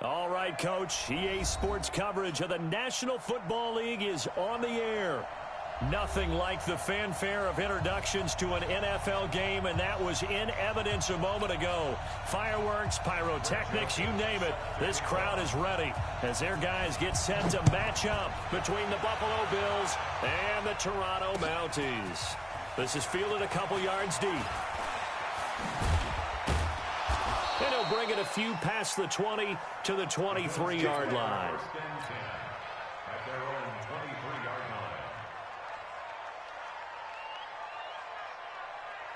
All right, Coach. EA Sports coverage of the National Football League is on the air. Nothing like the fanfare of introductions to an NFL game, and that was in evidence a moment ago. Fireworks, pyrotechnics, you name it. This crowd is ready as their guys get set to match up between the Buffalo Bills and the Toronto Mounties. This is fielded a couple yards deep. And he'll bring it a few past the 20 to the 23-yard line.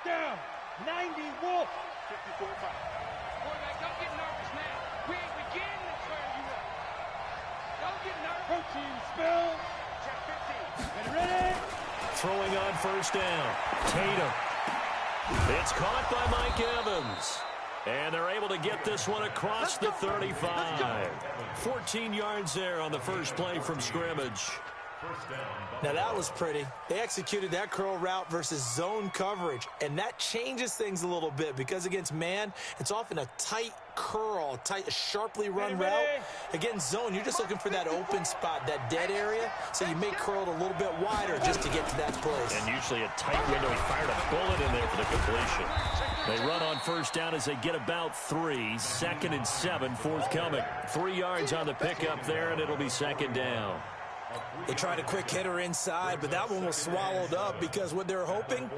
Down, 90 Wolf. 54-5. Quarterback, don't get nervous, man. We ain't beginning to turn you up. Don't get nervous. Coaching spell. Check 15. And ready. Throwing on first down. Tatum. It's caught by Mike Evans. And they're able to get this one across the 35. 14 yards there on the first play from scrimmage. Now that was pretty. They executed that curl route versus zone coverage, and that changes things a little bit because against man, it's often a tight curl, tight, sharply run route. Against zone, you're just looking for that open spot, that dead area, so you may curl it a little bit wider just to get to that place. And usually a tight window. He fired a bullet in there for the completion. They run on first down as they get about 3. 2nd and 7 forthcoming. 3 yards on the pickup there, and it'll be second down. They tried a quick hitter inside, but that one was swallowed up because what they're hoping,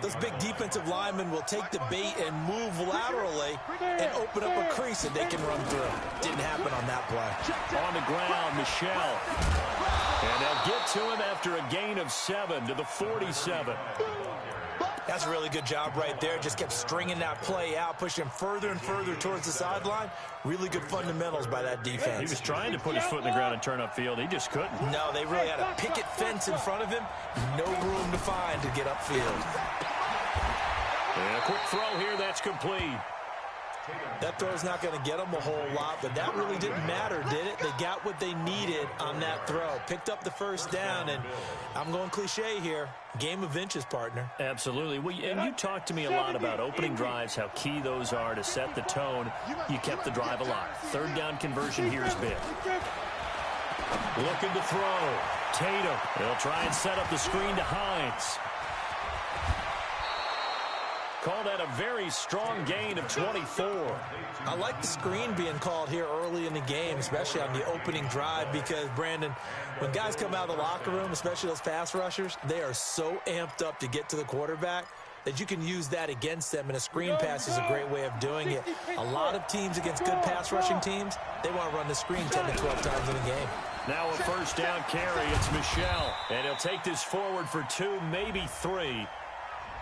those big defensive linemen will take the bait and move laterally and open up a crease that they can run through. Didn't happen on that play. On the ground, Michel. And they'll get to him after a gain of 7 to the 47. That's a really good job right there. Just kept stringing that play out, pushing him further and further towards the sideline. Really good fundamentals by that defense. He was trying to put his foot in the ground and turn upfield. He just couldn't. No, they really had a picket fence in front of him. No room to find to get upfield. And a quick throw here, that's complete. That throw's not going to get them a whole lot, but that really didn't matter, did it? They got what they needed on that throw. Picked up the first down, and I'm going cliche here. Game of inches, partner. Absolutely. Well, and you talked to me a lot about opening drives, how key those are to set the tone. You kept the drive alive. Third down conversion here is big. Looking to throw. Tatum. They'll try and set up the screen to Hines. Called at a very strong gain of 24. I like the screen being called here early in the game, especially on the opening drive, because, Brandon, when guys come out of the locker room, especially those pass rushers, they are so amped up to get to the quarterback that you can use that against them, and a screen pass is a great way of doing it. A lot of teams against good pass rushing teams, they want to run the screen 10 to 12 times in a game. Now a first down carry, it's Michel, and he'll take this forward for 2, maybe 3.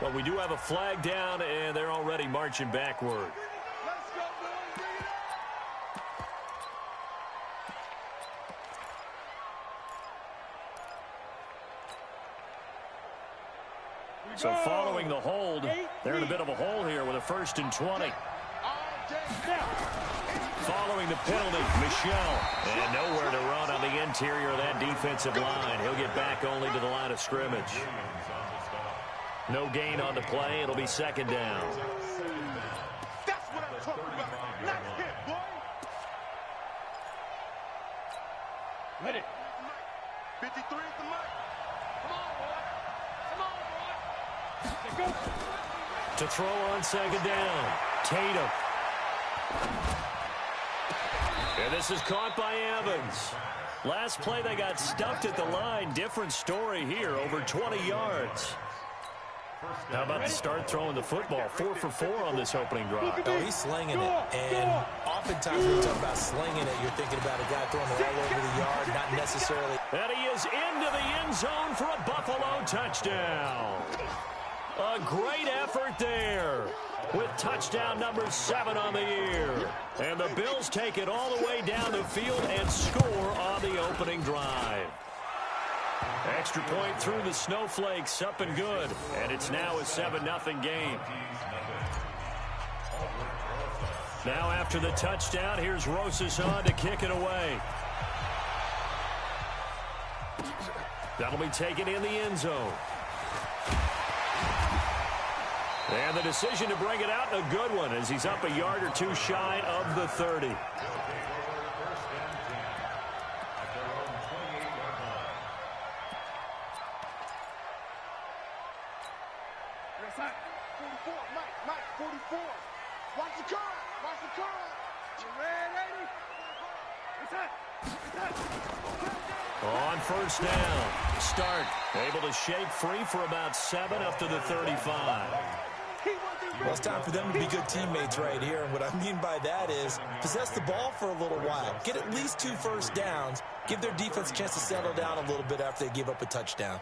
But we do have a flag down, and they're already marching backward. So following the hold, they're in a bit of a hole here with a 1st and 20. Following the penalty, Michel. And nowhere to run on the interior of that defensive line. He'll get back only to the line of scrimmage. No gain on the play. It'll be second down. That's what I'm talking about. Nice hit, boy. Ready. 53 is the mic. Come on, boy. Come on, boy. To throw on second down. Tatum. And this is caught by Evans. Last play they got stuffed at the line. Different story here. Over 20 yards. How about the start throwing the football? 4 for 4 on this opening drive. Oh, he's slinging it. And oftentimes when you talk about slinging it, you're thinking about a guy throwing it all over the yard, not necessarily. And he is into the end zone for a Buffalo touchdown. A great effort there with touchdown number 7 on the year. And the Bills take it all the way down the field and score on the opening drive. Extra point through the snowflakes, up and good. And it's now a 7-0 game. Now after the touchdown, here's Rosas on to kick it away. That'll be taken in the end zone. And the decision to bring it out, a good one, as he's up a yard or 2 shy of the 30. 44, Mike, 44. Watch the curl. You ready? On first down, Stark able to shake free for about 7 up to the 35. Well, it's time for them to be good teammates right here. And what I mean by that is possess the ball for a little while. Get at least 2 first downs. Give their defense a chance to settle down a little bit after they give up a touchdown.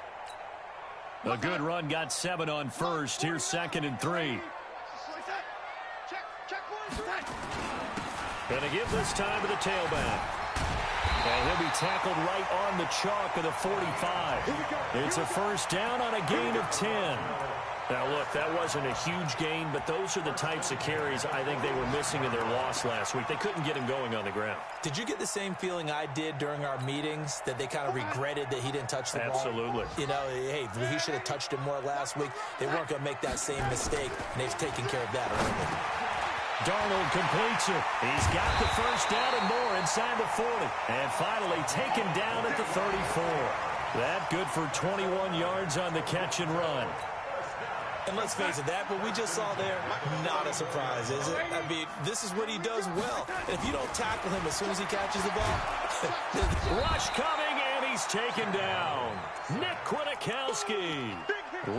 A good run got 7 on first. Here's 2nd and 3. Going to give this time to the tailback. And he'll be tackled right on the chalk of the 45. It's a first down on a gain of 10. Now, look, that wasn't a huge gain, but those are the types of carries I think they were missing in their loss last week. They couldn't get him going on the ground. Did you get the same feeling I did during our meetings, that they kind of regretted that he didn't touch the ball? Absolutely. You know, hey, he should have touched it more last week. They weren't going to make that same mistake, and they've taken care of that early. Darnold completes it. He's got the first down and more inside the 40. And finally taken down at the 34. That good for 21 yards on the catch and run. And let's face it, that what we just saw there, not a surprise, is it? I mean, this is what he does well. And if you don't tackle him as soon as he catches the ball. Rush coming, and he's taken down. Nick Kwiatkowski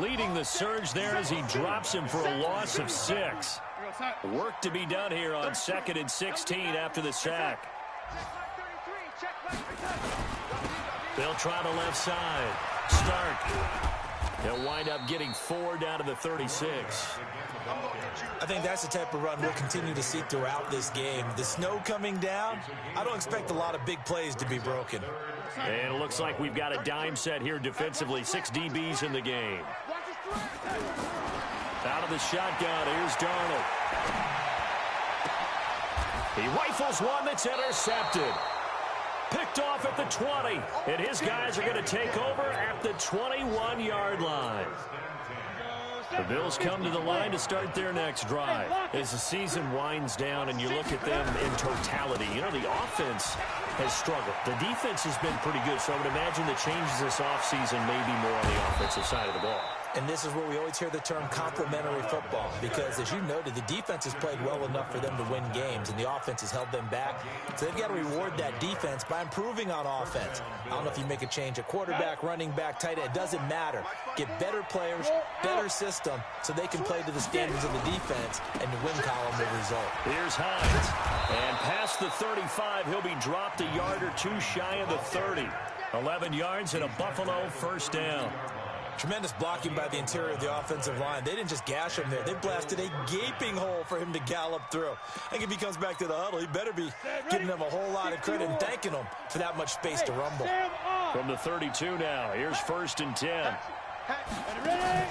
leading the surge there as he drops him for a loss of 6. Work to be done here on 2nd and 16 after the sack. They'll try the left side. Stark. They'll wind up getting 4 down to the 36. I think that's the type of run we'll continue to see throughout this game. The snow coming down, I don't expect a lot of big plays to be broken. And it looks like we've got a dime set here defensively. 6 DBs in the game. Out of the shotgun, here's Darnold. He rifles one that's intercepted. Picked off at the 20, and his guys are going to take over at the 21-yard line. The Bills come to the line to start their next drive. As the season winds down and you look at them in totality, you know, the offense has struggled. The defense has been pretty good, so I would imagine the changes this offseason may be more on the offensive side of the ball. And this is where we always hear the term complementary football, because as you noted, the defense has played well enough for them to win games, and the offense has held them back. So they've got to reward that defense by improving on offense. I don't know if you make a change at quarterback, running back, tight end. It doesn't matter. Get better players, better system, so they can play to the standards of the defense, and the win column will result. Here's Hines. And past the 35, he'll be dropped a yard or 2 shy of the 30. 11 yards and a Buffalo first down. Tremendous blocking by the interior of the offensive line. They didn't just gash him there. They blasted a gaping hole for him to gallop through. I think if he comes back to the huddle, he better be giving them a whole lot of credit and thanking them for that much space to rumble. From the 32 now, here's 1st and 10. Ready?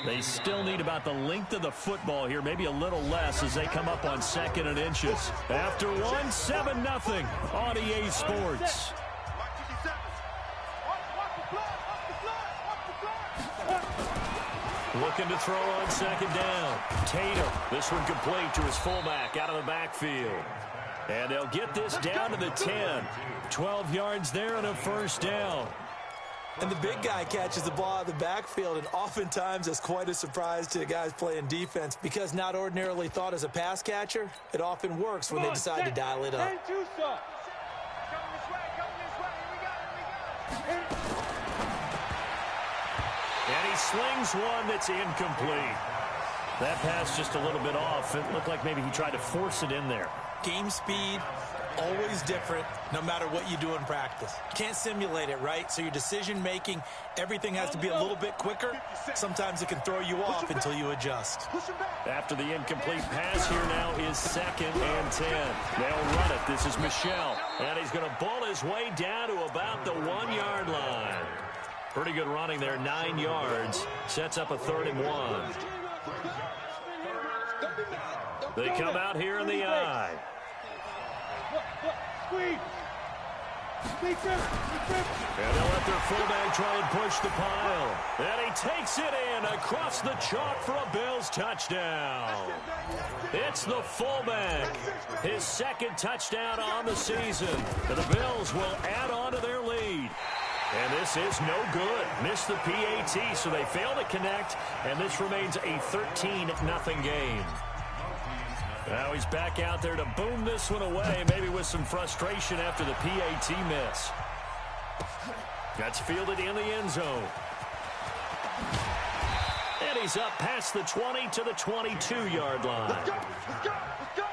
They still need about the length of the football here, maybe a little less as they come up on 2nd and inches. After one, 7-0 on EA Sports. Looking to throw on 2nd down. Tatum, this one complete to his fullback out of the backfield. And they'll get this down to the 10. 12 yards there and a first down. And the big guy catches the ball out of the backfield, and oftentimes it's quite a surprise to the guys playing defense, because not ordinarily thought as a pass catcher, it often works when they decide to dial it up. And he slings one that's incomplete. That pass just a little bit off. It looked like maybe he tried to force it in there. Game speed, always different, no matter what you do in practice. You can't simulate it, right? So your decision-making, everything has to be a little bit quicker. Sometimes it can throw you off until you adjust. After the incomplete pass, here now is 2nd and 10. They'll run it. This is Michel. And he's going to bull his way down to about the 1-yard line. Pretty good running there, 9 yards. Sets up a 3rd and 1. They come out here in the eye. And they'll let their fullback try and push the pile. And he takes it in across the chalk for a Bills touchdown. It's the fullback. His second touchdown on the season. And the Bills will add on to their lead. And this is no good. Missed the PAT, so they fail to connect. And this remains a 13-0 game. Now he's back out there to boom this one away, maybe with some frustration after the PAT miss. That's fielded in the end zone. And he's up past the 20 to the 22-yard line. Let's go, let's go, let's go.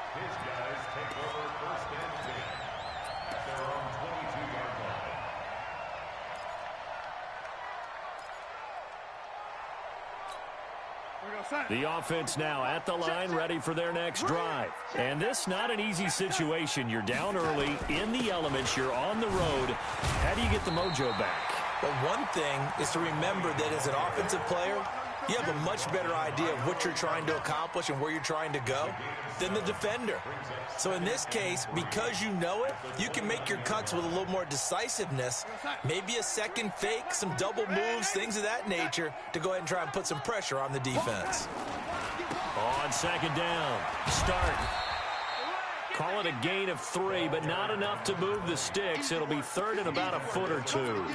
The offense now at the line, ready for their next drive. And this not an easy situation. You're down early, in the elements, you're on the road. How do you get the mojo back? Well, one thing is to remember that as an offensive player, you have a much better idea of what you're trying to accomplish and where you're trying to go than the defender. So in this case, because you know it, you can make your cuts with a little more decisiveness, maybe a second fake, some double moves, things of that nature, to go ahead and try and put some pressure on the defense. On second down, start. Call it a gain of 3, but not enough to move the sticks. It'll be third and about a foot or two.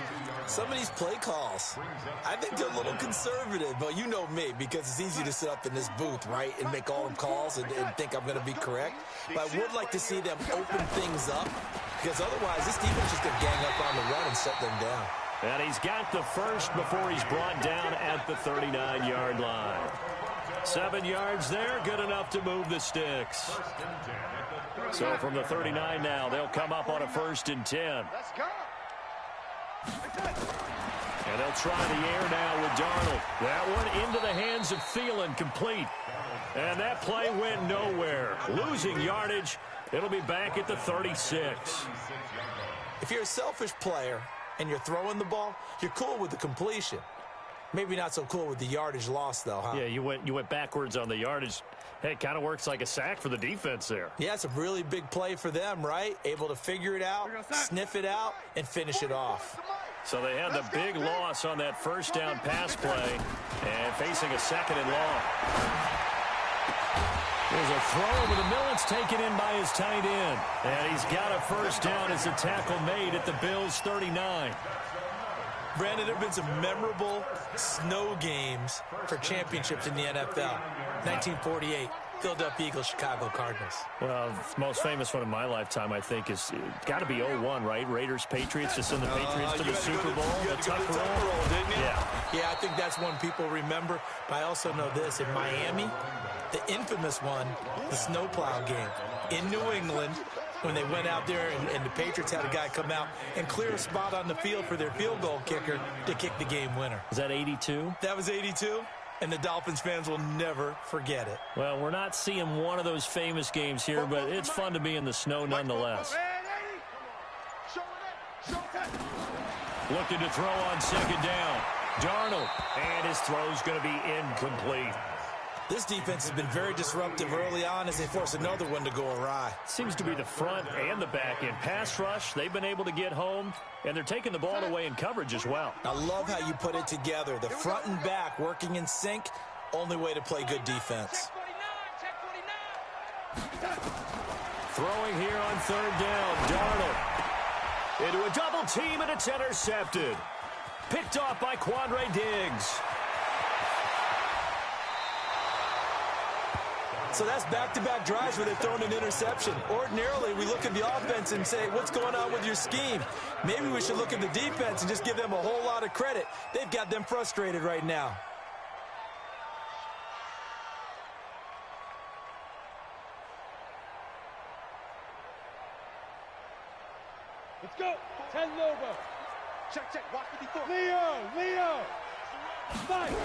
Some of these play calls, I think they're a little conservative, but you know me, because it's easy to sit up in this booth, right, and make all the calls and think I'm going to be correct. But I would like to see them open things up, because otherwise this defense is going to gang up on the run and shut them down. And he's got the first before he's brought down at the 39-yard line. 7 yards there, good enough to move the sticks. So from the 39 now, they'll come up on a 1st and 10. Let's go. And they'll try the air now with Darnold. That one into the hands of Thielen, complete. And that play went nowhere. Losing yardage. It'll be back at the 36. If you're a selfish player and you're throwing the ball, you're cool with the completion. Maybe not so cool with the yardage loss, though, huh? Yeah, you went backwards on the yardage. Hey, it kind of works like a sack for the defense there. Yeah, it's a really big play for them, right? Able to figure it out, sniff it out, and finish it off. So they had the big loss on that first down pass play and facing a second and long. There's a throw over the middle. It's taken in by his tight end. And he's got a first down as the tackle made at the Bills' 39. Brandon, there have been some memorable snow games for championships in the NFL. 1948, Philadelphia Eagles, Chicago Cardinals. Well, the most famous one in my lifetime, I think, is got to be 01, right? Raiders-Patriots, to send the Patriots to the Super Bowl. The Tuck roll, didn't you? Yeah, I think that's one people remember. But I also know this. In Miami, the infamous one, the snowplow game. In New England, when they went out there and the Patriots had a guy come out and clear a spot on the field for their field goal kicker to kick the game winner. Is that 82? That was 82, and the Dolphins fans will never forget it. Well, we're not seeing one of those famous games here, but it's fun to be in the snow nonetheless. Looking to throw on second down. Darnold, and his throw's going to be incomplete. This defense has been very disruptive early on as they force another one to go awry. Seems to be the front and the back end. Pass rush, they've been able to get home, and they're taking the ball away in coverage as well. I love how you put it together. The front and back working in sync, only way to play good defense. Throwing here on third down, Darnold. Into a double team, and it's intercepted. Picked off by Quandre Diggs. So that's back-to-back drives where they've thrown an interception. Ordinarily, we look at the offense and say, what's going on with your scheme? Maybe we should look at the defense and just give them a whole lot of credit. They've got them frustrated right now. Let's go. 10 Lobo. Check. Watch 54. Leo. Fight.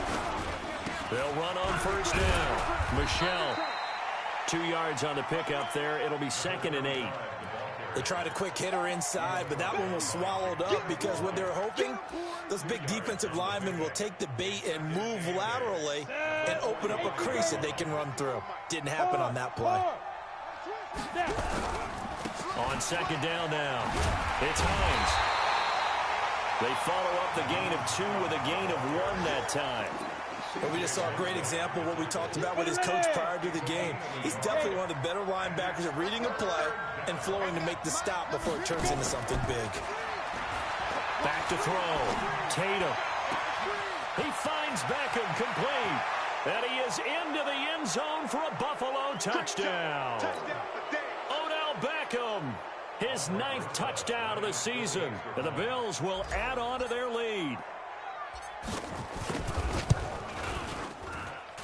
They'll run on first down. Michelle. 2 yards on the pickup there. It'll be 2nd and 8. They tried a quick hitter inside, but that one was swallowed up because what they're hoping, those big defensive linemen will take the bait and move laterally and open up a crease that they can run through. Didn't happen on that play. On second down now, it's Hines. They follow up the gain of 2 with a gain of 1 that time. But we just saw a great example of what we talked about with his coach prior to the game. He's definitely one of the better linebackers at reading a play and flowing to make the stop before it turns into something big. Back to throw. Tatum. He finds Beckham complete. And he is into the end zone for a Buffalo touchdown. Odell Beckham, his 9th touchdown of the season. And the Bills will add on to their lead.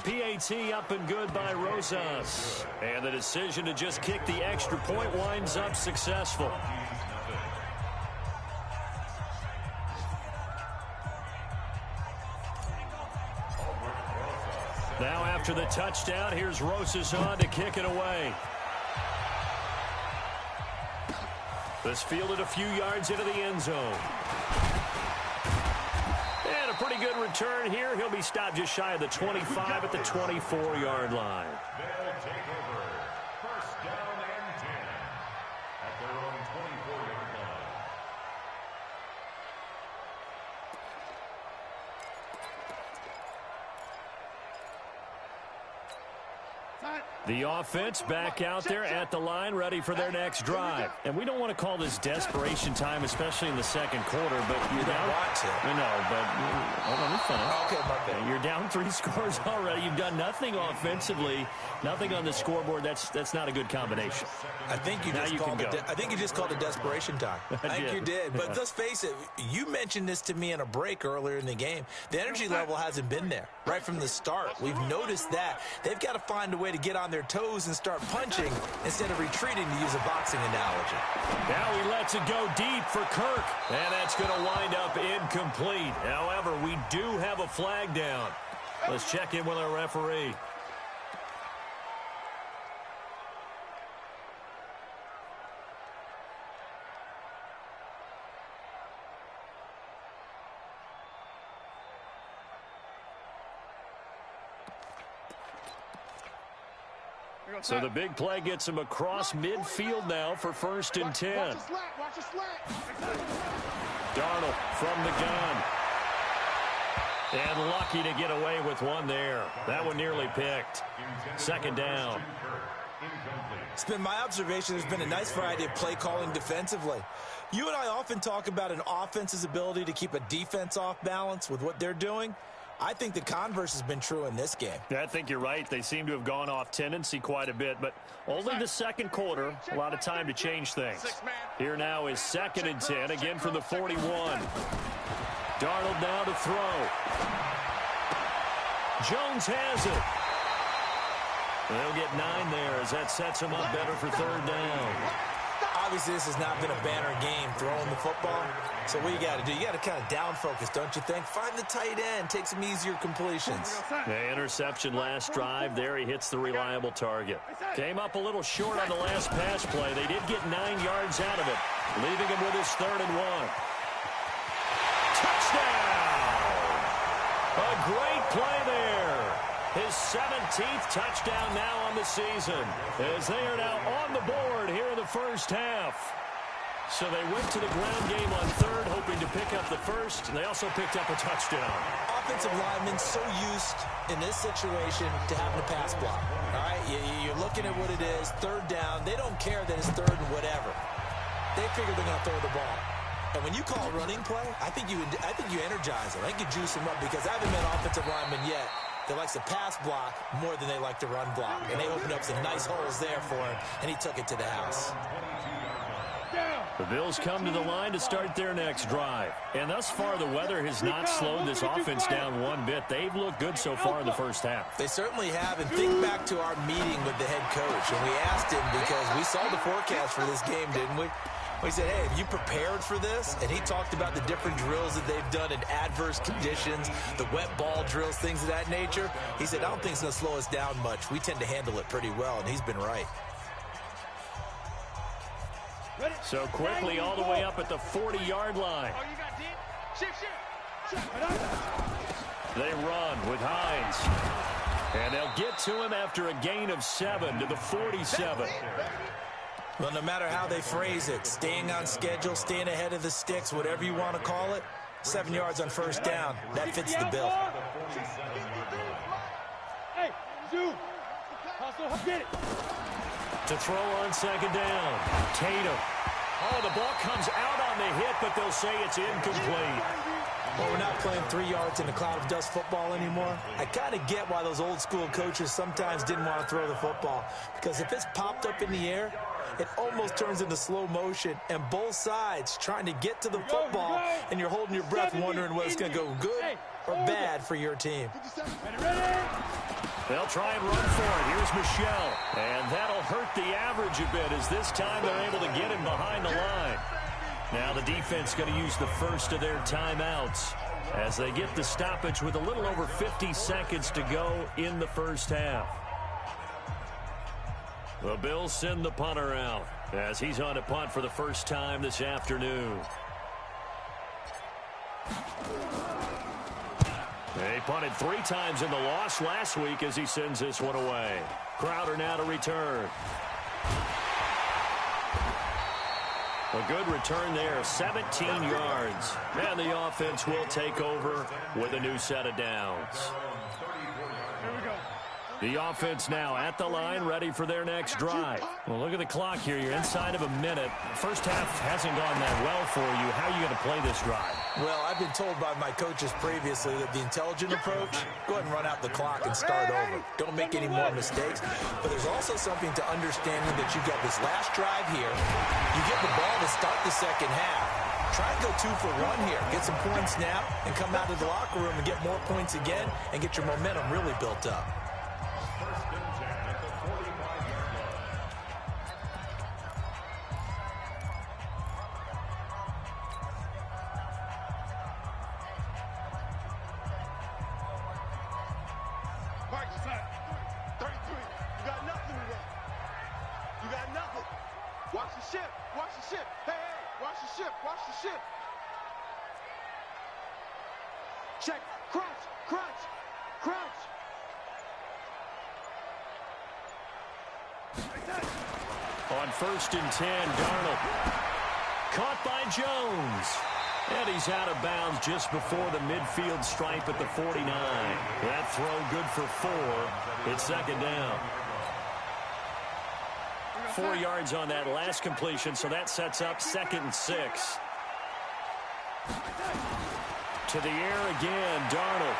PAT up and good by Rosas. And the decision to just kick the extra point winds up successful. Now after the touchdown, here's Rosas on to kick it away. This fielded a few yards into the end zone. And a pretty good return here. He'll be stopped just shy of the 25 at the 24-yard line. They'll take over. First down and 10 at their own 24-yard line. The offense back out there at the line, ready for their next drive. And we don't want to call this desperation time, especially in the second quarter, but you're down. Hold on, we're fine. Okay, my bad. You're down 3 scores already. You've done nothing offensively, nothing on the scoreboard. That's not a good combination. I think you just called it desperation time. I think you did. But let's face it, you mentioned this to me in a break earlier in the game. The energy level hasn't been there right from the start. We've noticed that. They've got to find a way to get on their toes and start punching instead of retreating, to use a boxing analogy. Now he lets it go deep for Kirk, and that's going to wind up incomplete. However, we do have a flag down. Let's check in with our referee. So the big play gets him across midfield now for 1st and 10. Darnold from the gun. And lucky to get away with one there. That one nearly picked. 2nd down. It's been my observation there's been a nice variety of play calling defensively. You and I often talk about an offense's ability to keep a defense off balance with what they're doing. I think the converse has been true in this game. Yeah, I think you're right. They seem to have gone off tendency quite a bit, but only the second quarter, a lot of time to change things. Here now is 2nd and 10, again from the 41. Darnold now to throw. Jones has it. They'll get 9 there as that sets him up better for 3rd down. Obviously, this has not been a banner game throwing the football. So what you got to do, you got to kind of down focus, don't you think? Find the tight end, take some easier completions. The interception last drive there. He hits the reliable target. Came up a little short on the last pass play. They did get 9 yards out of it, leaving him with his 3rd and 1. Touchdown! A great play there. His 17th touchdown now on the season, as they are now on the board here in the first half. So they went to the ground game on 3rd, hoping to pick up the 1st, and they also picked up a touchdown. Offensive linemen so used in this situation to having a pass block. All right, you're looking at what it is, 3rd down. They don't care that it's 3rd and whatever. They figure they're going to throw the ball. And when you call a running play, I think you energize them. I think you juice them up, because I haven't met offensive linemen yet that likes to pass block more than they like to run block. And they opened up some nice holes there for him, and he took it to the house. The Bills come to the line to start their next drive. And thus far, the weather has not slowed this offense down one bit. They've looked good so far in the first half. They certainly have. And think back to our meeting with the head coach. And we asked him, because we saw the forecast for this game, didn't we? We said, hey, have you prepared for this? And he talked about the different drills that they've done in adverse conditions, the wet ball drills, things of that nature. He said, I don't think it's going to slow us down much. We tend to handle it pretty well, and he's been right. So quickly all the way up at the 40-yard line. They run with Hines. And they'll get to him after a gain of 7 to the 47. Well, no matter how they phrase it, staying on schedule, staying ahead of the sticks, whatever you want to call it, 7 yards on first down, that fits the bill. Hey, Zoo. Hustle, get it. To throw on second down, Tatum. Oh, the ball comes out on the hit, but they'll say it's incomplete. Well, we're not playing 3 yards in a cloud of dust football anymore. I kind of get why those old school coaches sometimes didn't want to throw the football, because if it's popped up in the air, it almost turns into slow motion, and both sides trying to get to the football, and you're holding your breath wondering whether it's going to go good or bad for your team. They'll try and run for it. Here's Michelle, and that'll hurt the average a bit as this time they're able to get him behind the line. Now the defense going to use the first of their timeouts as they get the stoppage with a little over 50 seconds to go in the first half. The Bills send the punter out as he's on a punt for the first time this afternoon. They punted 3 times in the loss last week as he sends this one away. Crowder now to return. A good return there, 17 yards. And the offense will take over with a new set of downs. The offense now at the line, ready for their next drive. Well, look at the clock here. You're inside of a minute. First half hasn't gone that well for you. How are you going to play this drive? Well, I've been told by my coaches previously that the intelligent approach, go ahead and run out the clock and start over. Don't make any more mistakes. But there's also something to understanding that you've got this last drive here. You get the ball to start the second half. Try and go 2 for 1 here. Get some points now and come out of the locker room and get more points again and get your momentum really built up. Check. Crouch. Crouch. Crouch. On 1st and 10, Darnold. Caught by Jones. And he's out of bounds just before the midfield stripe at the 49. That throw good for 4. It's second down. 4 yards on that last completion, so that sets up 2nd and 6. To the air again, Darnold.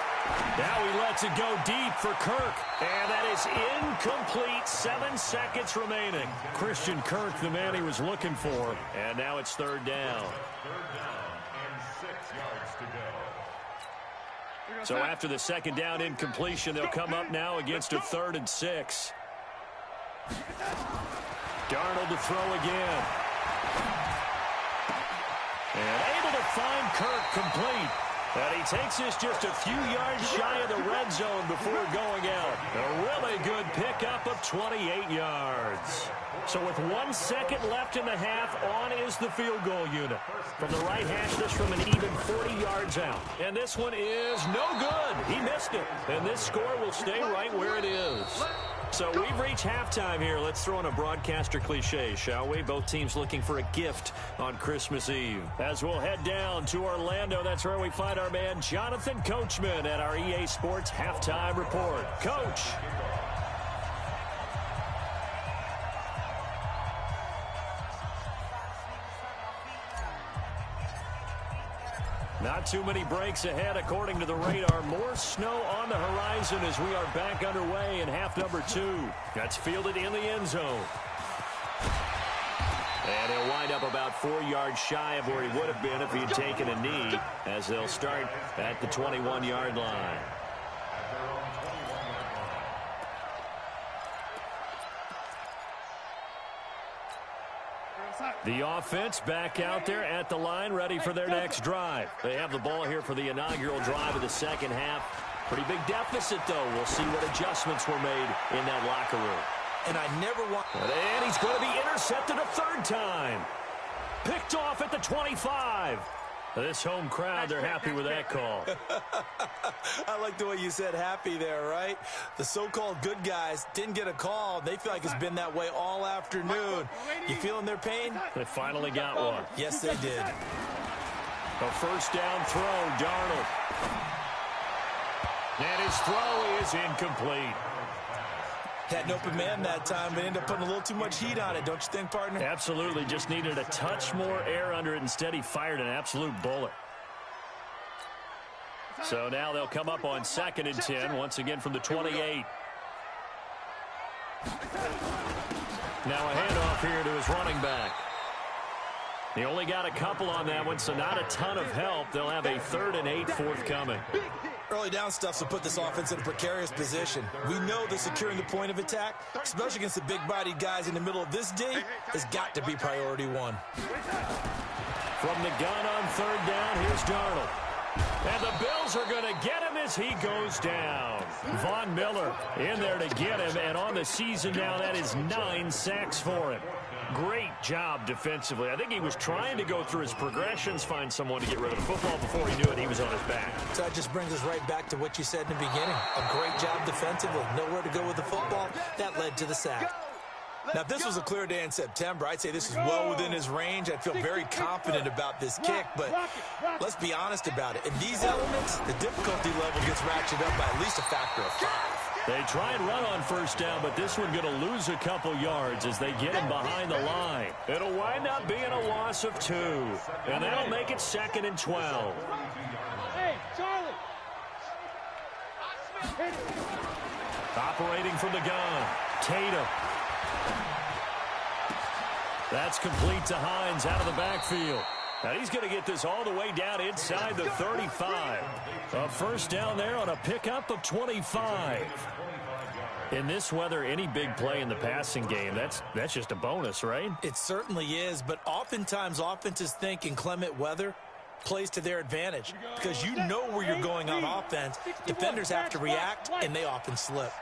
Now he lets it go deep for Kirk. And that is incomplete. 7 seconds remaining. Christian Kirk, the man he was looking for. And now it's 3rd down. 3rd down and 6 yards to go. So after the 2nd down incompletion, they'll come up now against a 3rd and 6. Darnold to throw again. And able to find Kirk complete. And he takes this just a few yards shy of the red zone before going out. A really good pickup of 28 yards. So with 1 second left in the half, on is the field goal unit. From the right hash, this from an even 40 yards out. And this one is no good. He missed it. And this score will stay right where it is. So we've reached halftime here. Let's throw in a broadcaster cliche, shall we? Both teams looking for a gift on Christmas Eve. As we'll head down to Orlando, that's where we find our man Jonathan Coachman at our EA Sports Halftime Report. Coach. Not too many breaks ahead according to the radar. More snow on the horizon as we are back underway in half number 2. That's fielded in the end zone. And he'll wind up about 4 yards shy of where he would have been if he had taken a knee as they'll start at the 21-yard line. The offense back out there at the line, ready for their next drive. They have the ball here for the inaugural drive of the second half. Pretty big deficit, though. We'll see what adjustments were made in that locker room. And I never want... And he's going to be intercepted a 3rd time. Picked off at the 25. This home crowd, they're happy with that call. I like the way you said happy there, right? The so-called good guys didn't get a call. They feel like it's been that way all afternoon. You feeling their pain? They finally got one. Yes, they did. A first down throw, Darnold. And his throw is incomplete. Had an open man that time, but ended up putting a little too much heat on it, don't you think, partner? Absolutely. Just needed a touch more air under it. Instead, he fired an absolute bullet. So now they'll come up on 2nd and 10, once again from the 28. Now a handoff here to his running back. He only got a couple on that one, so not a ton of help. They'll have a 3rd and 8 forthcoming. Early down stuff will put this offense in a precarious position. We know that securing the point of attack, especially against the big-bodied guys in the middle of this D, has got to be priority one. From the gun on 3rd down, here's Darnold. And the Bills are going to get him as he goes down. Von Miller in there to get him, and on the season now, that is 9 sacks for him. Great job defensively. I think he was trying to go through his progressions, find someone to get rid of the football. Before he knew it, he was on his back. So that just brings us right back to what you said in the beginning. A great job defensively. Nowhere to go with the football. That led to the sack. Now, if this was a clear day in September, I'd say this is well within his range. I'd feel very confident about this kick, but let's be honest about it. In these elements, the difficulty level gets ratcheted up by at least a factor of 5. They try and run on first down, but this one going to lose a couple yards as they get him behind the line. It'll wind up being a loss of 2, and that'll make it 2nd and 12. Hey, Charlie. Operating from the gun, Tatum. That's complete to Hines out of the backfield. Now he's going to get this all the way down inside the 35. A first down there on a pickup of 25. In this weather, any big play in the passing game, that's just a bonus, right? It certainly is, but oftentimes offenses think inclement weather plays to their advantage because you know where you're going on offense. Defenders have to react, and they often slip.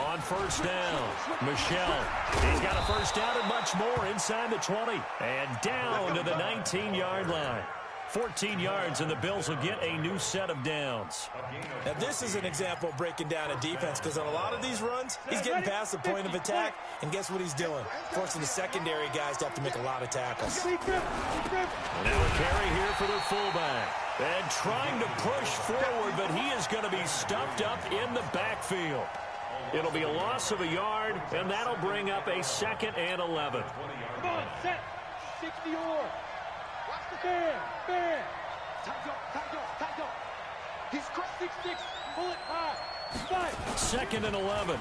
On first down, Michel. He's got a first down and much more inside the 20. And down to the 19-yard line. 14 yards, and the Bills will get a new set of downs. Now, this is an example of breaking down a defense because on a lot of these runs, he's getting past the point of attack, and guess what he's doing? Forcing the secondary guys to have to make a lot of tackles. Now a carry here for the fullback. And trying to push forward, but he is going to be stuffed up in the backfield. It'll be a loss of a yard, and that'll bring up a 2nd and 11. Come on, set. 60 or. Bam. Tight up. He's crossed 6-6. Pull it high. 2nd and 11.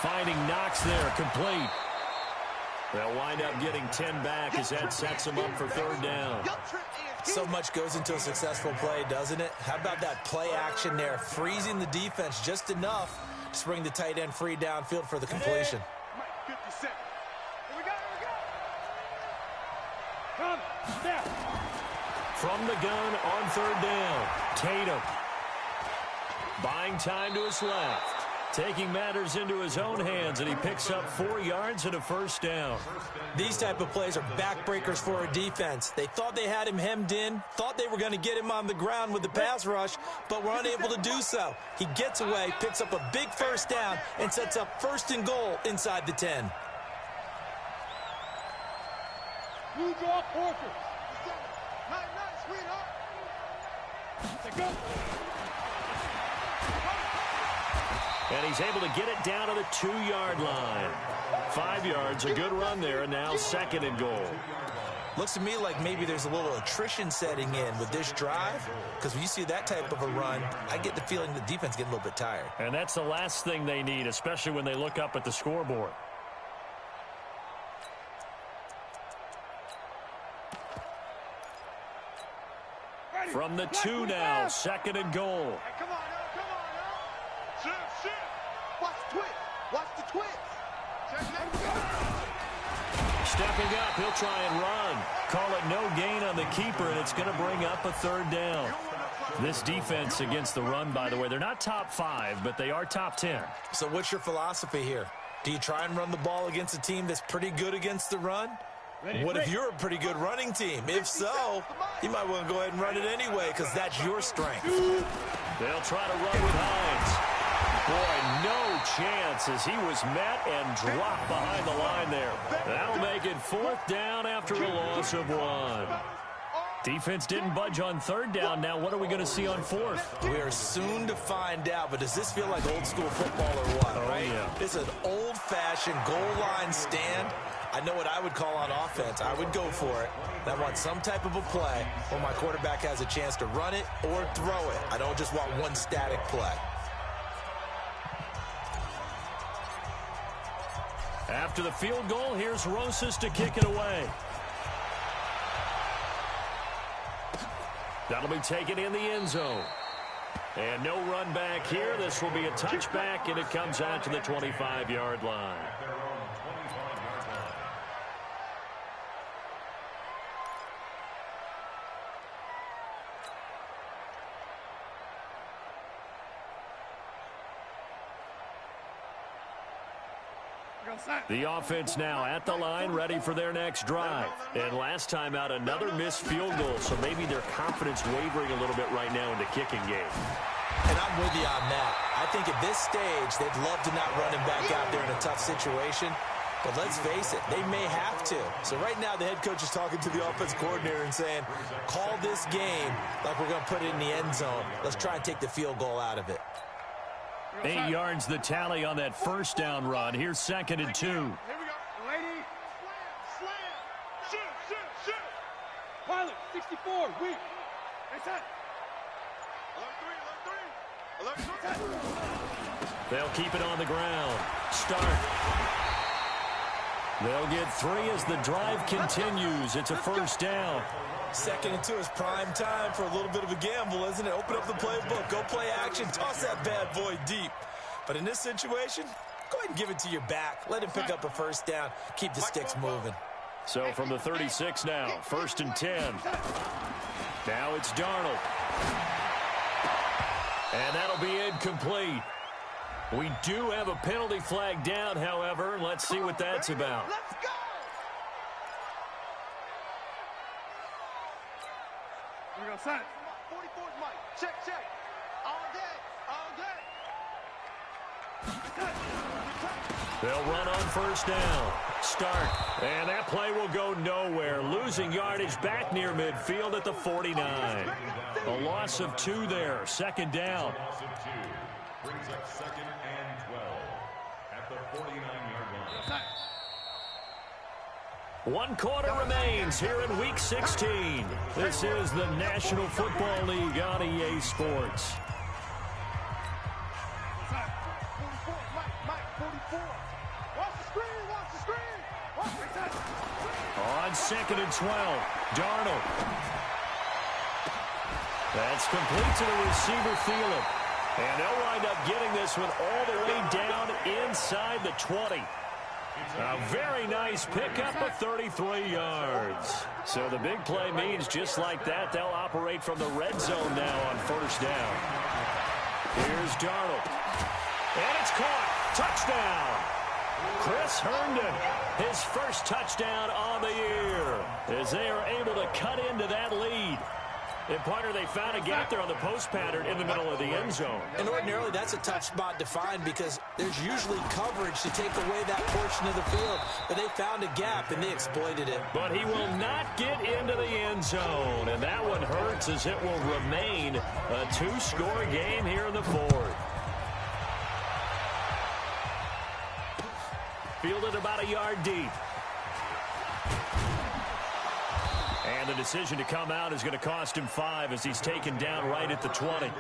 Finding Knox there, complete. They'll wind up getting 10 back as that sets them up for 3rd down. So much goes into a successful play, doesn't it? How about that play action there, freezing the defense just enough to bring the tight end free downfield for the completion. From the gun on 3rd down, Tatum. Buying time to his left. Taking matters into his own hands, and he picks up 4 yards and a first down. These type of plays are backbreakers for a defense. They thought they had him hemmed in, thought they were going to get him on the ground with the pass rush, but were unable to do so. He gets away, picks up a big first down, and sets up 1st and goal inside the 10. You draw forces. Nice, sweetheart. Go. And he's able to get it down to the 2-yard line. 5 yards, a good run there, and now 2nd and goal. Looks to me like maybe there's a little attrition setting in with this drive, because when you see that type of a run, I get the feeling the defense getting a little bit tired. And that's the last thing they need, especially when they look up at the scoreboard. From the 2 now, 2nd and goal. Come on, now. Shift. Watch the twist. Stepping up, he'll try and run. Call it no gain on the keeper, and it's going to bring up a 3rd down. This defense against the run, by the way, they're not top 5, but they are top 10. So what's your philosophy here? Do you try and run the ball against a team that's pretty good against the run? What if you're a pretty good running team? If so, you might want to go ahead and run it anyway because that's your strength. They'll try to run with Hines. Boy, no chance as he was met and dropped behind the line there. That'll make it 4th down after a loss of 1. Defense didn't budge on 3rd down. Now what are we going to see on 4th? We are soon to find out, but does this feel like old school football or what, right? Yeah. It's an old-fashioned goal line stand. I know what I would call on offense. I would go for it. I want some type of a play where my quarterback has a chance to run it or throw it. I don't just want one static play. After the field goal, here's Rosas to kick it away. That'll be taken in the end zone. And no run back here. This will be a touchback, and it comes out to the 25-yard line. The offense now at the line, ready for their next drive. And last time out, another missed field goal, so maybe their confidence wavering a little bit right now in the kicking game. And I'm with you on that. I think at this stage, they'd love to not run him back out there in a tough situation. But let's face it, they may have to. So right now, the head coach is talking to the offense coordinator and saying, call this game like we're going to put it in the end zone. Let's try and take the field goal out of it. 8 yards the tally on that first down run. Here's 2nd and 2. Here we go. Lady. Slam. Shoot. Pilot, 64, weak. Hey, set. Alert 3. They'll keep it on the ground. Start. They'll get 3 as the drive continues. It's a first down. 2nd and 2 is prime time for a little bit of a gamble, isn't it? Open up the playbook, go play action, toss that bad boy deep. But in this situation, go ahead and give it to your back. Let him pick up a first down. Keep the sticks moving. So from the 36 now, 1st and 10. Now it's Darnold. And that'll be incomplete. We do have a penalty flag down, however. Let's see what that's about. Let's go! Here we go, set. 44's Mike. Check. All day. They'll run on first down. Start. And that play will go nowhere. Losing yardage back near midfield at the 49. A loss of 2 there. 2nd down. Loss of 2 brings up 2nd and 12 at the 49-yard line. 1 quarter remains here in Week 16. This is the National Football League on EA Sports. 44, Mike, 44. Watch the screen. On 2nd and 12, Darnold. That's complete to the receiver, Thielen. And they'll wind up getting this one all the way down inside the 20. A very nice pickup of 33 yards. So the big play means just like that, they'll operate from the red zone now on first down. Here's Darnold. And it's caught. Touchdown. Chris Herndon, his first touchdown on the year, as they are able to cut into that lead. And, partner, they found a gap there on the post pattern in the middle of the end zone. And ordinarily, that's a tough spot to find because there's usually coverage to take away that portion of the field. But they found a gap, and they exploited it. But he will not get into the end zone. And that one hurts as it will remain a 2-score game here in the 4th. Fielded about a yard deep. And the decision to come out is going to cost him 5 as he's taken down right at the 20.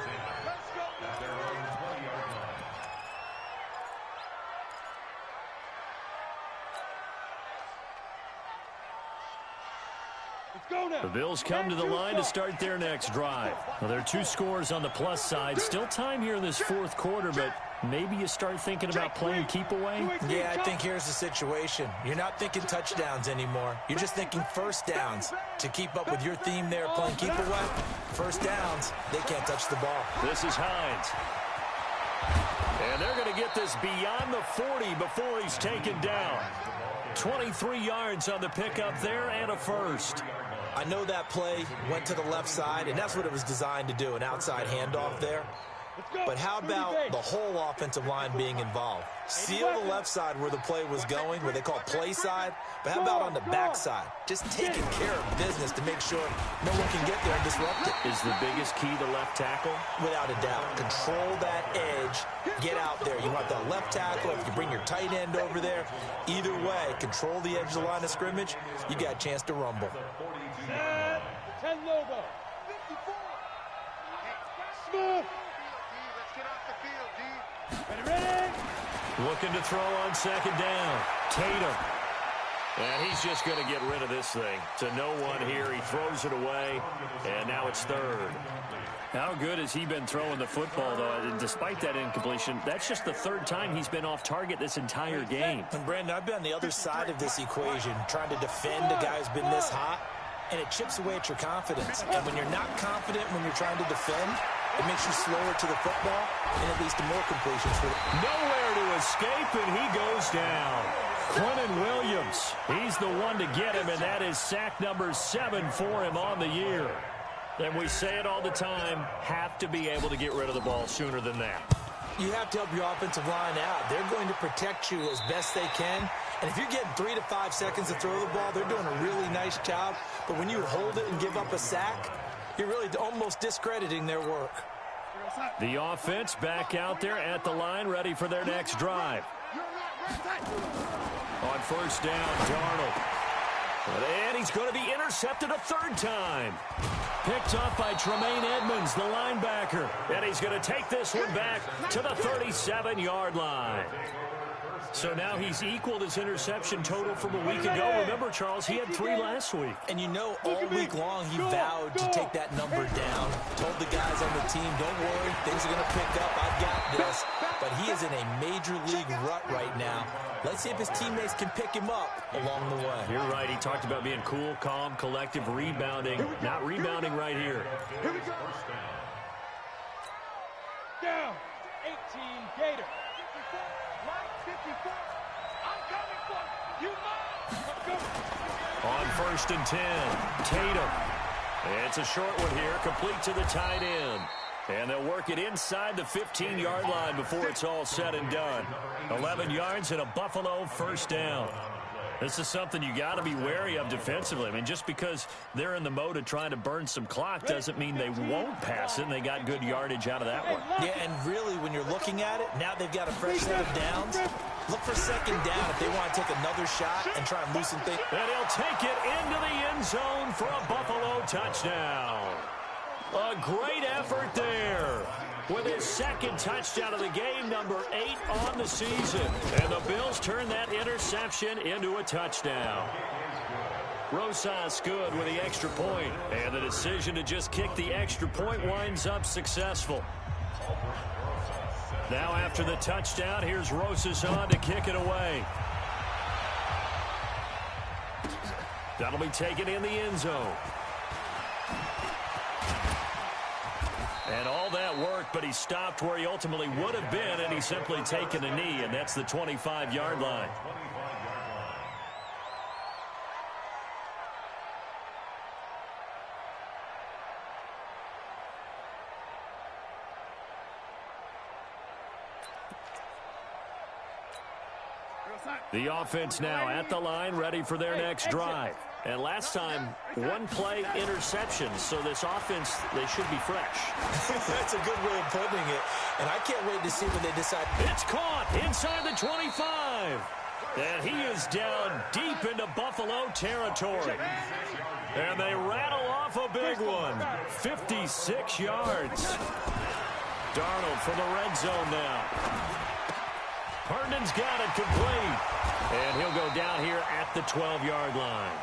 The Bills come to the line to start their next drive. Well, there are 2 scores on the plus side. Still time here in this 4th quarter, but maybe you start thinking about playing keep away? Yeah, I think here's the situation. You're not thinking touchdowns anymore. You're just thinking first downs. To keep up with your theme there, playing keep away, first downs, they can't touch the ball. This is Hines. And they're going to get this beyond the 40 before he's taken down. 23 yards on the pickup there and a first. I know that play went to the left side, and that's what it was designed to do, an outside handoff there. But how about the whole offensive line being involved? Seal the left side where the play was going, where they call play side, but how about on the back side? Just taking care of business to make sure no one can get there and disrupt it. Is the biggest key the left tackle? Without a doubt. Control that edge. Get out there. You want that left tackle. If you bring your tight end over there, either way, control the edge of the line of scrimmage, you got a chance to rumble. 10 logo. 54. Smith. Ready? Looking to throw on second down. Tatum. And he's just going to get rid of this thing. To no one here. He throws it away. And now it's third. How good has he been throwing the football, though? And despite that incompletion, that's just the third time he's been off target this entire game. And, Brandon, I've been on the other side of this equation, trying to defend a guy who's been this hot, and it chips away at your confidence. And when you're not confident when you're trying to defend, it makes you slower to the football, and it leads to more completions for them. Nowhere to escape, and he goes down. Quentin Williams, he's the one to get him, and that is sack number 7 for him on the year. And we say it all the time, have to be able to get rid of the ball sooner than that. You have to help your offensive line out. They're going to protect you as best they can. And if you're getting 3 to 5 seconds to throw the ball, they're doing a really nice job. But when you hold it and give up a sack, you're really almost discrediting their work. The offense back out there at the line, ready for their next drive. On first down, Darnold. And he's going to be intercepted a third time. Picked off by Tremaine Edmonds, the linebacker. And he's going to take this one back to the 37-yard line. So now he's equaled his interception total from a week ago. Remember, Charles, he had 3 last week. And you know, all week long he vowed to take that number down. Told the guys on the team, don't worry, things are going to pick up. I've got this. But he is in a major league rut right now. Let's see if his teammates can pick him up along the way. You're right. He talked about being cool, calm, collective, rebounding. Not rebounding right here. Here we go. Down. 18 Gator. 54. I'm coming for you. On first and 10, Tatum. It's a short one here, complete to the tight end. And they'll work it inside the 15-yard line before it's all said and done. 11 yards and a Buffalo first down. This is something you got to be wary of defensively. I mean, just because they're in the mode of trying to burn some clock doesn't mean they won't pass it, and they got good yardage out of that one. Yeah, and really, when you're looking at it, now they've got a fresh set of downs. Look for second down if they want to take another shot and try and loosen things. And he'll take it into the end zone for a Buffalo touchdown. A great effort there with his second touchdown of the game, number 8 on the season. And the Bills turn that interception into a touchdown. Rosas good with the extra point, and the decision to just kick the extra point winds up successful. Now after the touchdown, here's Rosas on to kick it away. That'll be taken in the end zone. And all that worked, but he stopped where he ultimately would have been, and he's simply taken a knee, and that's the 25-yard line. The offense now at the line, ready for their next drive. And last time, one play interception. So this offense, they should be fresh. That's a good way of putting it. And I can't wait to see when they decide. It's caught inside the 25. And he is down deep into Buffalo territory. And they rattle off a big one. 56 yards. Darnold from the red zone now. Herndon's got it complete. And he'll go down here at the 12-yard line.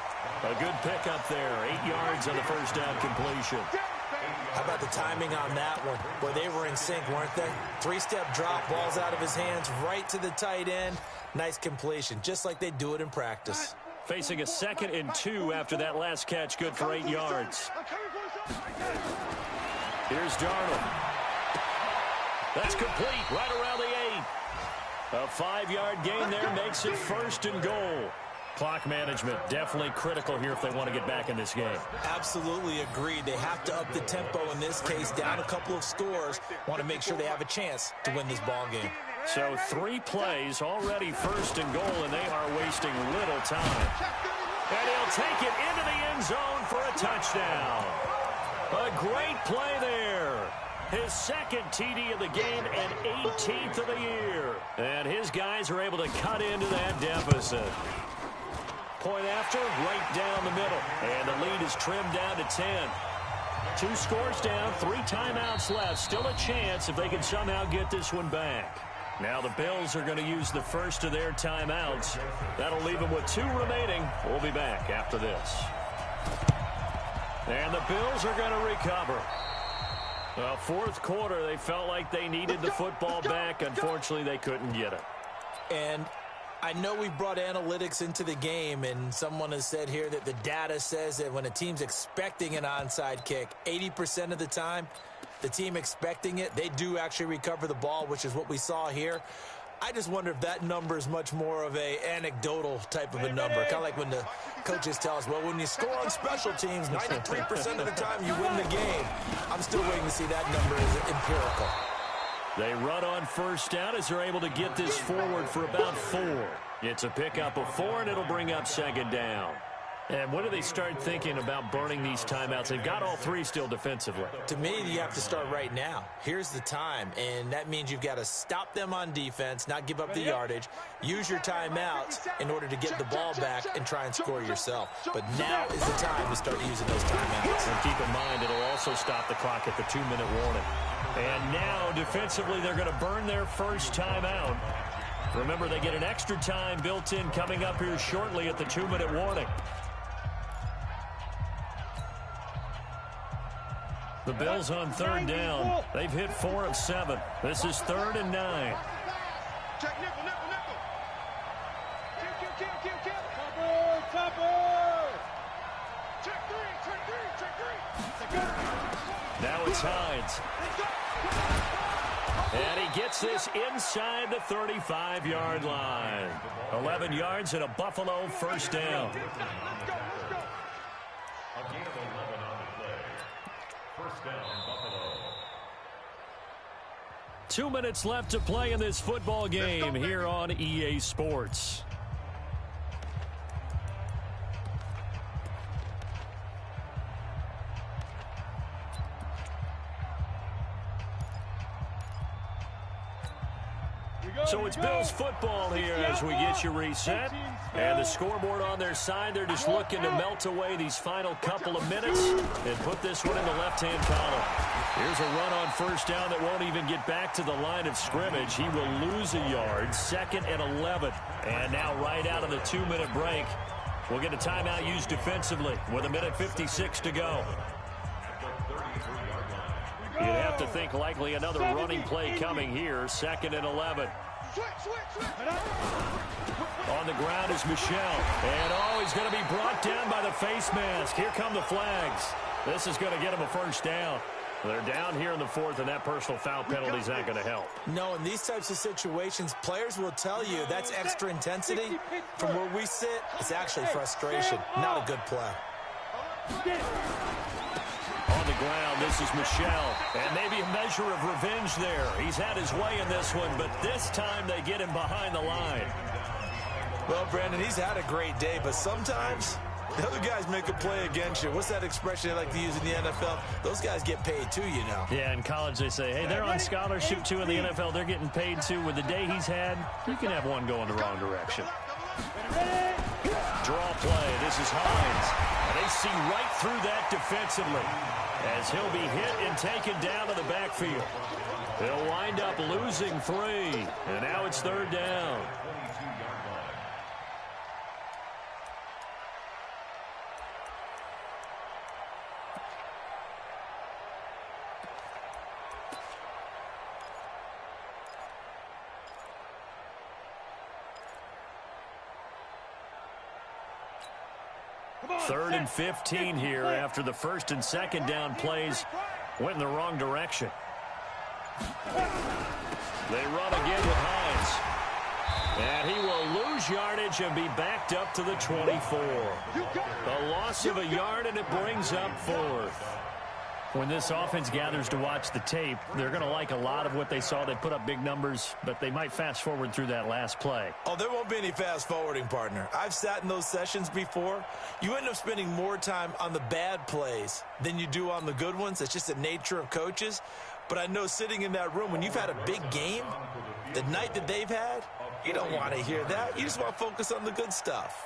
A good pickup there. 8 yards on the first down completion. How about the timing on that one? Where they were in sync, weren't they? 3-step drop, balls out of his hands, right to the tight end. Nice completion, just like they do it in practice. Facing a 2nd and 2 after that last catch, good for 8 yards. Here's Darnold. That's complete, right around the 8. A 5-yard gain there makes it 1st and goal. clock management, definitely critical here if they want to get back in this game. Absolutely agreed. They have to up the tempo in this case, down a couple of scores. Want to make sure they have a chance to win this ball game. So 3 plays, already first and goal, and they are wasting little time. And he'll take it into the end zone for a touchdown. A great play there. His second TD of the game and 18th of the year. And his guys are able to cut into that deficit. Point after, right down the middle. And the lead is trimmed down to 10. 2 scores down, 3 timeouts left. Still a chance if they can somehow get this one back. Now the Bills are going to use the first of their timeouts. That'll leave them with 2 remaining. We'll be back after this. And the Bills are going to recover. Well, fourth quarter, they felt like they needed the football back. Unfortunately, they couldn't get it. And I know we brought analytics into the game, and someone has said here that the data says that when a team's expecting an onside kick, 80% of the time, the team expecting it, they do actually recover the ball, which is what we saw here. I just wonder if that number is much more of a anecdotal type of a number. Kind of like when the coaches tell us, well, when you score on special teams, 93% of the time you win the game. I'm still waiting to see that number is empirical. They run on first down as they're able to get this forward for about 4. It's a pickup of 4, and it'll bring up second down. And when do they start thinking about burning these timeouts? They've got all 3 still defensively. To me, you have to start right now. Here's the time, and that means you've got to stop them on defense, not give up the yardage, use your timeouts in order to get the ball back and try and score yourself. But now is the time to start using those timeouts. And keep in mind, it'll also stop the clock at the 2-minute warning. And now, defensively, they're going to burn their first timeout. Remember, they get an extra time built in coming up here shortly at the 2-minute warning. The Bills on third down. They've hit 4 of 7. This is 3rd and 9. Check nickel, nickel, nickel. Kill. Cover. Check 3. Now it's Hines. And he gets this inside the 35-yard line. 11 yards and a Buffalo first down. A gain of 11 on the play. First down, Buffalo. 2 minutes left to play in this football game here on EA Sports. So it's Bills football here as we get you reset. And the scoreboard on their side, they're just looking to melt away these final couple of minutes and put this one in the left-hand column. Here's a run on first down that won't even get back to the line of scrimmage. He will lose a yard, 2nd and 11. And now right out of the 2-minute break, we'll get a timeout used defensively with 1:56 to go. You'd have to think likely another running play coming here, 2nd and 11. On the ground is Michel. And, he's going to be brought down by the face mask. Here come the flags. This is going to get him a first down. They're down here in the 4th, and that personal foul penalty is not going to help. No, in these types of situations, players will tell you that's extra intensity. From where we sit, it's actually frustration. Not a good play. On the ground, this is Michel. And maybe a measure of revenge there. He's had his way in this one, but this time they get him behind the line. Well, Brandon, he's had a great day, but sometimes the other guys make a play against you. What's that expression they like to use in the NFL? Those guys get paid too, you know. Yeah, in college they say, hey, they're on scholarship too. In the NFL, they're getting paid too. With the day he's had, you can have one going the wrong direction. Draw play. This is Hines. And they see right through that defensively as he'll be hit and taken down to the backfield. He'll wind up losing 3. And now it's 3rd down. Third and 15 here after the 1st and 2nd down plays went in the wrong direction. They run again with Hines. And he will lose yardage and be backed up to the 24. A loss of a yard, and it brings up 4th. When this offense gathers to watch the tape, they're going to like a lot of what they saw. They put up big numbers, but they might fast forward through that last play. Oh, there won't be any fast forwarding, partner. I've sat in those sessions before. You end up spending more time on the bad plays than you do on the good ones. It's just the nature of coaches. But I know sitting in that room, when you've had a big game, the night that they've had, you don't want to hear that. You just want to focus on the good stuff.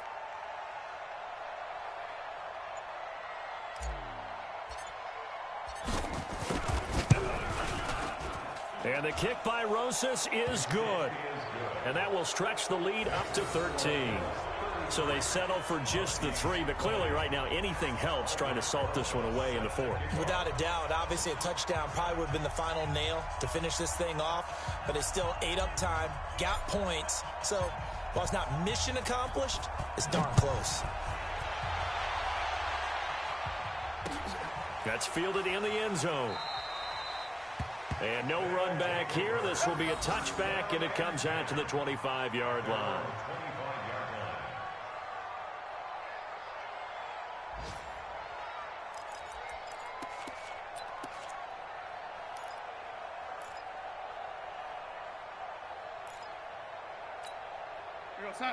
And the kick by Rosas is good. And that will stretch the lead up to 13. So they settle for just the 3, but clearly right now anything helps trying to salt this one away in the 4th. Without a doubt, obviously a touchdown probably would have been the final nail to finish this thing off, but they still ate up time, got points. So while it's not mission accomplished, it's darn close. That's fielded in the end zone. And no run back here. This will be a touchback, and it comes out to the 25-yard line.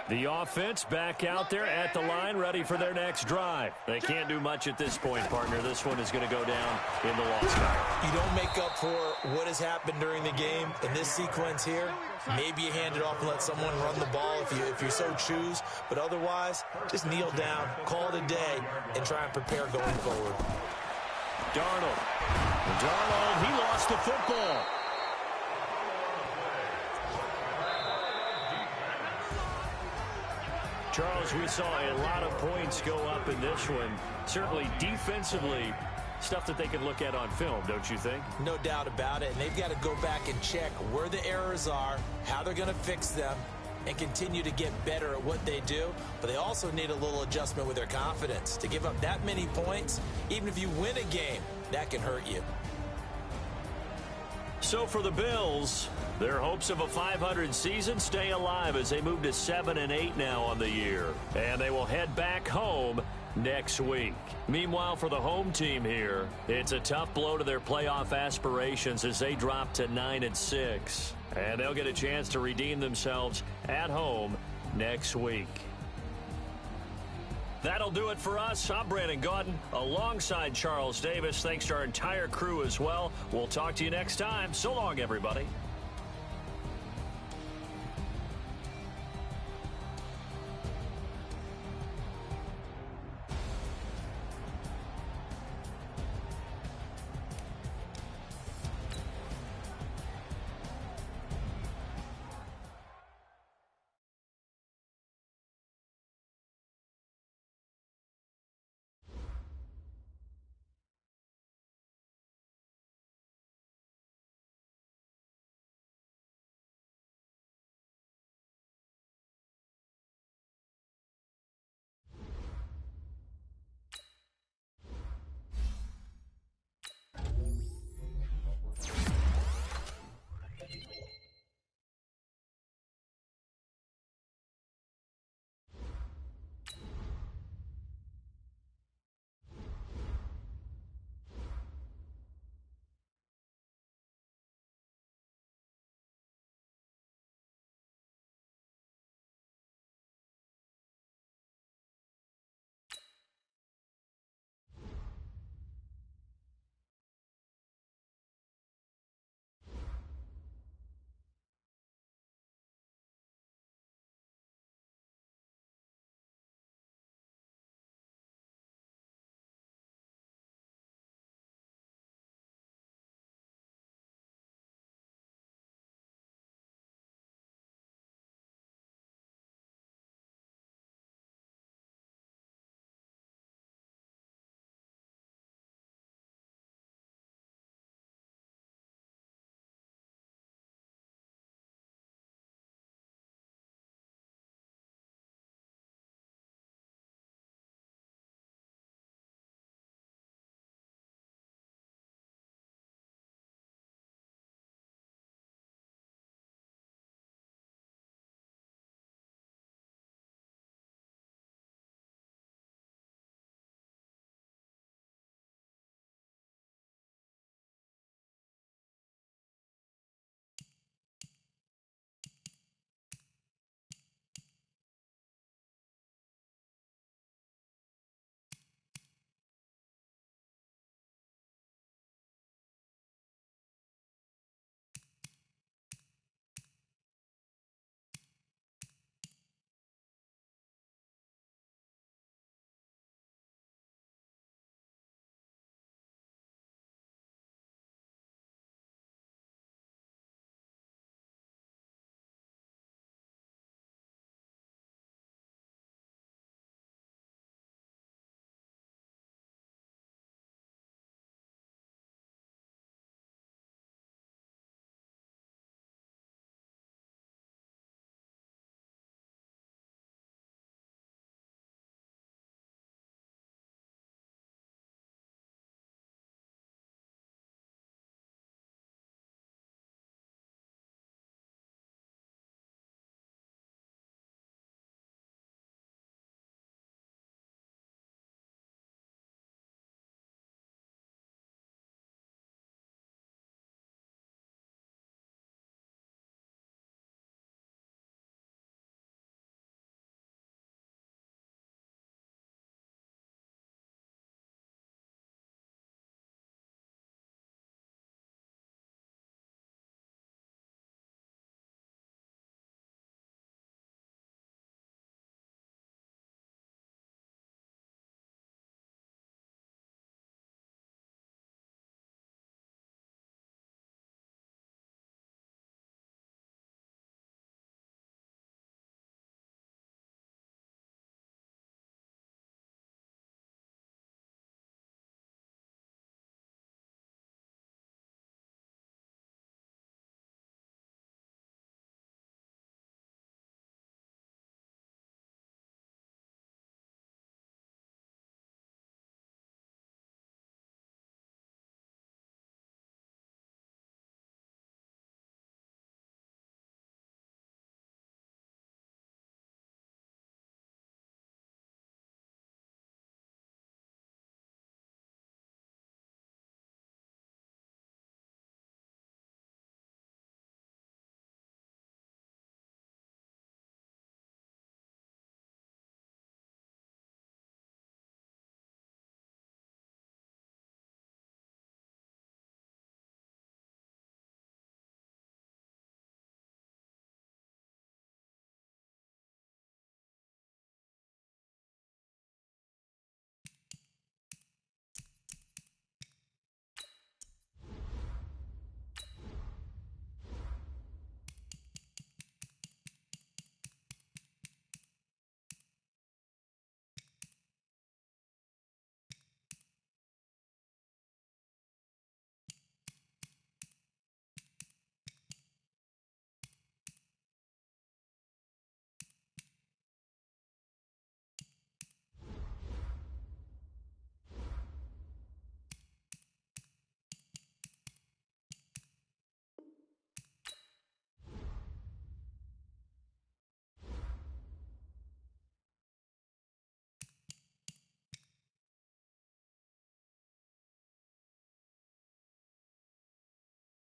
The offense back out there at the line, ready for their next drive. They can't do much at this point, partner. This one is going to go down in the loss column. You don't make up for what has happened during the game in this sequence here. Maybe you hand it off and let someone run the ball if you so choose. But otherwise, just kneel down, call it a day, and try and prepare going forward. Darnold, he lost the football. Charles, we saw a lot of points go up in this one. Certainly defensively, stuff that they can look at on film, don't you think? No doubt about it. And they've got to go back and check where the errors are, how they're going to fix them, and continue to get better at what they do. But they also need a little adjustment with their confidence. To give up that many points, even if you win a game, that can hurt you. So for the Bills, their hopes of a 500 season stay alive as they move to 7-8 now on the year. And they will head back home next week. Meanwhile, for the home team here, it's a tough blow to their playoff aspirations as they drop to 9-6. And they'll get a chance to redeem themselves at home next week. That'll do it for us. I'm Brandon Gaudin alongside Charles Davis. Thanks to our entire crew as well. We'll talk to you next time. So long, everybody.